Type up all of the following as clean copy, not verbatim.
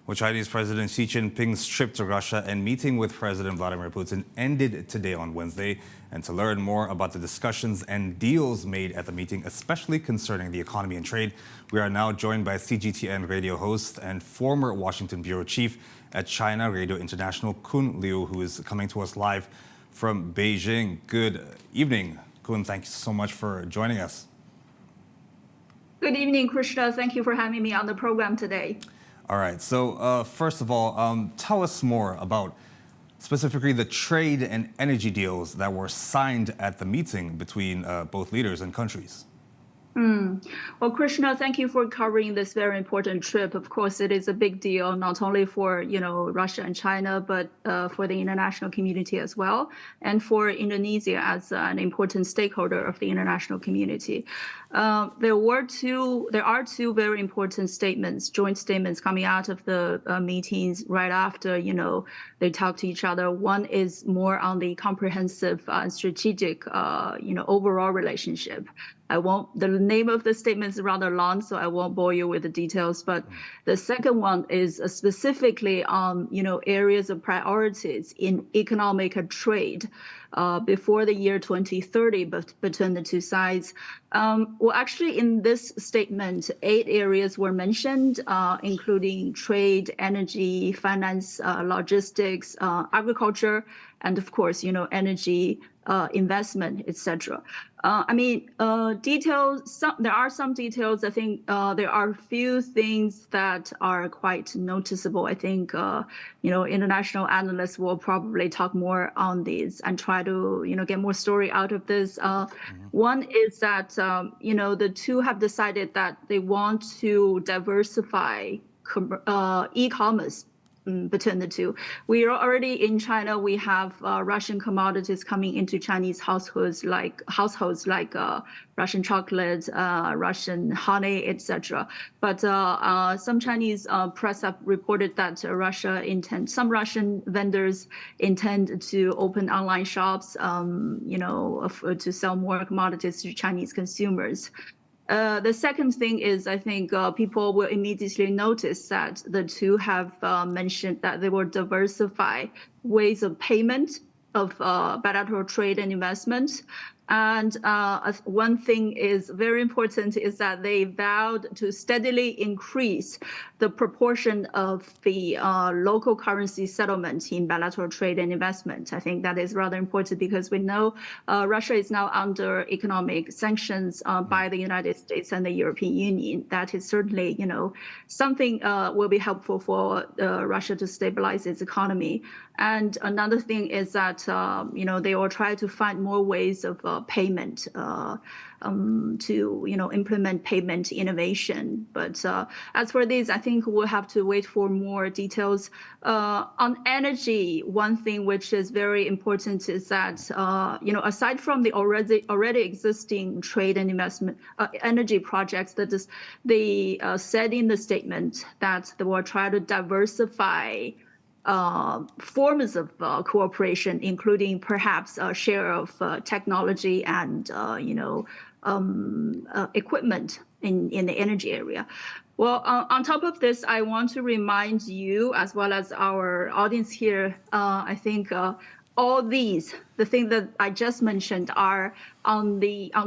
Well, Chinese President Xi Jinping's trip to Russia and meeting with President Vladimir Putin ended today on Wednesday. And to learn more about the discussions and deals made at the meeting, especially concerning the economy and trade, we are now joined by CGTN radio host and former Washington Bureau Chief at China Radio International, Kun Liu, who is coming to us live from Beijing. Good evening, Kun. Thank you so much for joining us. Good evening, Krishna. Thank you for having me on the program today. All right. So first of all, tell us more about specifically the trade and energy deals that were signed at the meeting between both leaders and countries. Well, Krishna, thank you for covering this very important trip. Of course, it is a big deal, not only for, Russia and China, but for the international community as well, and for Indonesia as an important stakeholder of the international community. There are two very important statements, joint statements coming out of the meetings right after, they talk to each other. One is more on the comprehensive and strategic, overall relationship. The name of the statement is rather long, so I won't bore you with the details. But the second one is specifically on, areas of priorities in economic and trade before the year 2030, but between the two sides. Well, actually, in this statement, 8 areas were mentioned, including trade, energy, finance, logistics, agriculture, and of course, energy, investment, etc. Details. There are some details. I think there are a few things that are quite noticeable. I think international analysts will probably talk more on these and try to get more story out of this. One is that the two have decided that they want to diversify e-commerce. Between the two. We are already in China. We have Russian commodities coming into Chinese households like Russian chocolate, Russian honey, etc. But some Chinese press have reported that some Russian vendors intend to open online shops, to sell more commodities to Chinese consumers. The second thing is, I think people will immediately notice that the two have mentioned that they will diversify ways of payment of bilateral trade and investment. And one thing is very important is that they vowed to steadily increase the proportion of the local currency settlement in bilateral trade and investment. I think that is rather important because we know Russia is now under economic sanctions by the United States and the European Union. That is certainly, something will be helpful for Russia to stabilize its economy. And another thing is that, they will try to find more ways of payment to, implement payment innovation. But as for this, I think we'll have to wait for more details. On energy, one thing which is very important is that, aside from the already existing trade and investment energy projects, that is, they said in the statement that they will try to diversify forms of cooperation, including perhaps a share of technology and equipment in the energy area. Well, on top of this, I want to remind you, as well as our audience here, I think all these, the things that I just mentioned, are on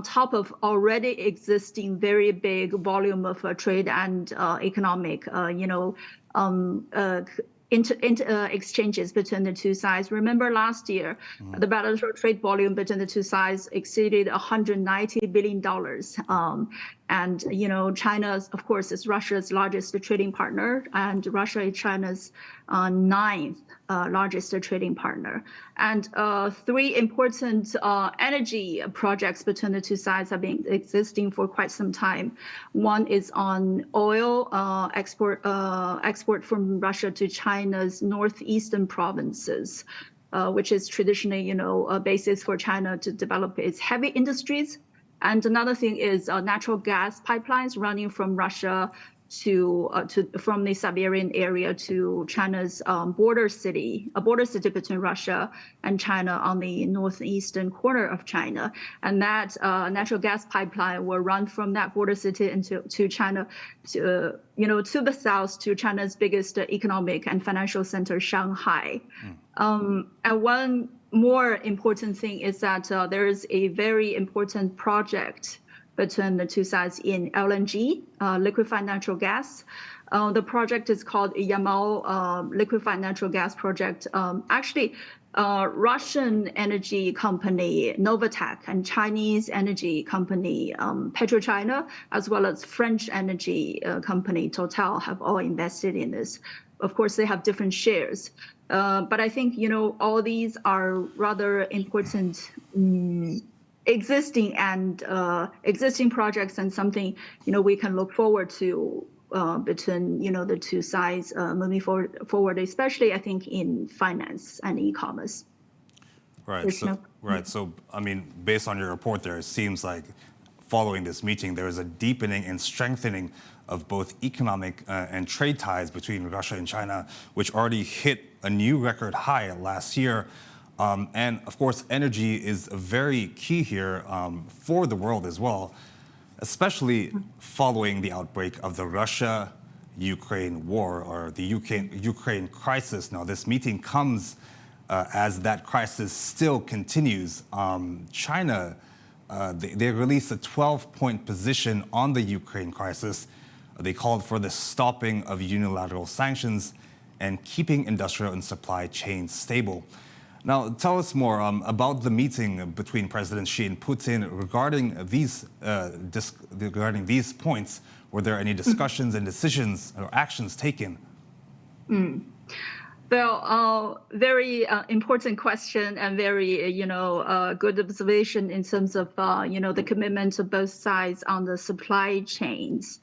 top of already existing very big volume of trade and economic, exchanges between the two sides. Remember last year, the bilateral trade volume between the two sides exceeded $190 billion. And, China, of course, is Russia's largest trading partner, and Russia is China's 9th largest trading partner. And 3 important energy projects between the two sides have been existing for quite some time. One is on oil export from Russia to China's northeastern provinces, which is traditionally, a basis for China to develop its heavy industries. And another thing is natural gas pipelines running from Russia from the Siberian area to China's border city between Russia and China on the northeastern corner of China, and that natural gas pipeline will run from that border city to China, to the south to China's biggest economic and financial center, Shanghai. And one more important thing is that there is a very important project between the two sides in LNG, liquefied natural gas. The project is called Yamal Liquefied Natural Gas Project. Russian energy company Novatek and Chinese energy company PetroChina, as well as French energy company Total, have all invested in this. Of course, they have different shares. But I think, all these are rather important existing projects, and something we can look forward to between the two sides moving forward, especially I think in finance and e-commerce. Right. So I mean, based on your report, there it seems like following this meeting, there is a deepening and strengthening of both economic and trade ties between Russia and China, which already hit a new record high last year. And of course, energy is very key here for the world as well, especially following the outbreak of the Russia-Ukraine war, or the Ukraine crisis. Now, this meeting comes as that crisis still continues. China, they released a 12-point position on the Ukraine crisis. They called for the stopping of unilateral sanctions and keeping industrial and supply chains stable. Now, tell us more about the meeting between President Xi and Putin regarding these points. Were there any discussions and decisions or actions taken? Well, very important question, and very good observation in terms of the commitment of both sides on the supply chains.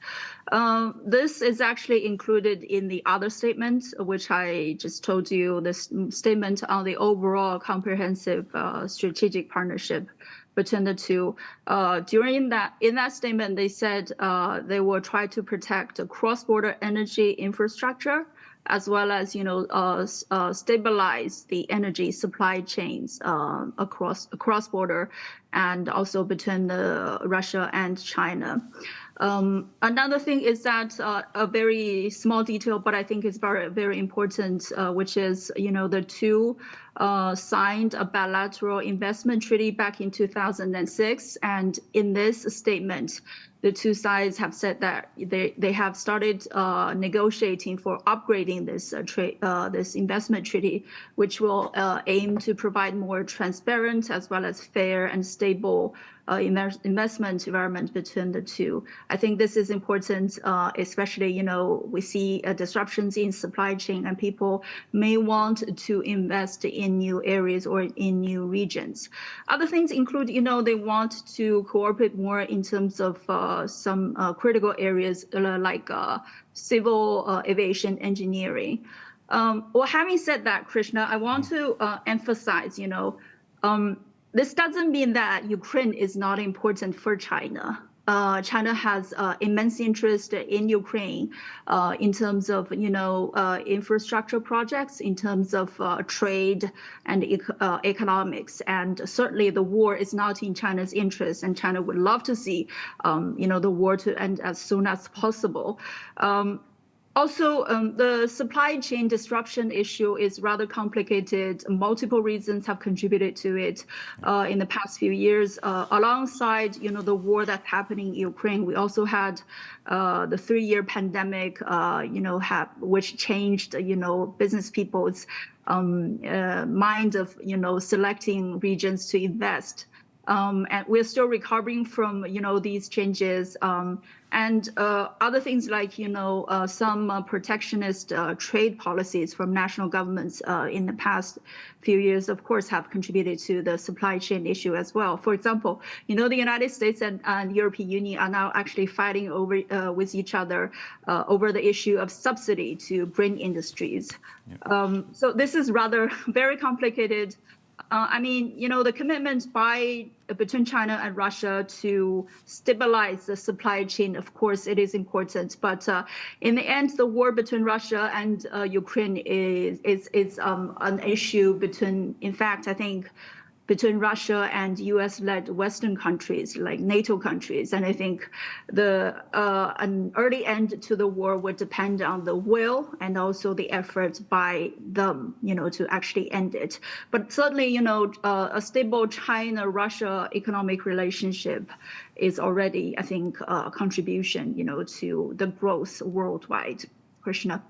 This is actually included in the other statement, which I just told you, this statement on the overall comprehensive strategic partnership between the two. In that statement, they said they will try to protect the cross-border energy infrastructure, as well as stabilize the energy supply chains across border, and also between Russia and China. Another thing is that a very small detail, but I think it's very, very important, which is the two signed a bilateral investment treaty back in 2006, and in this statement, the two sides have said that they have started negotiating for upgrading this investment treaty, which will aim to provide more transparent as well as fair and stable investment environment between the two. I think this is important, especially we see disruptions in supply chain, and people may want to invest in new areas or in new regions. Other things include, they want to cooperate more in terms of some critical areas like civil aviation engineering. Well, having said that, Krishna, I want to emphasize, this doesn't mean that Ukraine is not important for China. China has immense interest in Ukraine in terms of, infrastructure projects, in terms of trade and economics. And certainly the war is not in China's interest, and China would love to see, the war to end as soon as possible. Also, the supply chain disruption issue is rather complicated. Multiple reasons have contributed to it in the past few years. Alongside, the war that's happening in Ukraine, we also had the 3-year pandemic, which changed, business people's mind of, selecting regions to invest. And we're still recovering from, these changes. And other things like, some protectionist trade policies from national governments in the past few years, of course, have contributed to the supply chain issue as well. For example, the United States and European Union are now actually fighting with each other over the issue of subsidy to green industries. Yeah. So this is rather very complicated. I mean, the commitment between China and Russia to stabilize the supply chain, of course, it is important. But in the end, the war between Russia and Ukraine is an issue between, in fact, I think, between Russia and U.S.-led Western countries, like NATO countries. And I think an early end to the war would depend on the will and also the effort by them, to actually end it. But certainly, a stable China-Russia economic relationship is already, I think, a contribution, to the growth worldwide. Krishna.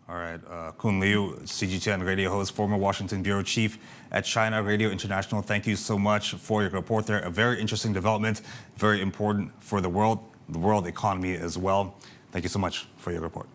All right. Kun Liu, CGTN radio host, former Washington Bureau Chief at China Radio International. Thank you so much for your report there. A very interesting development, very important for the world economy as well. Thank you so much for your report.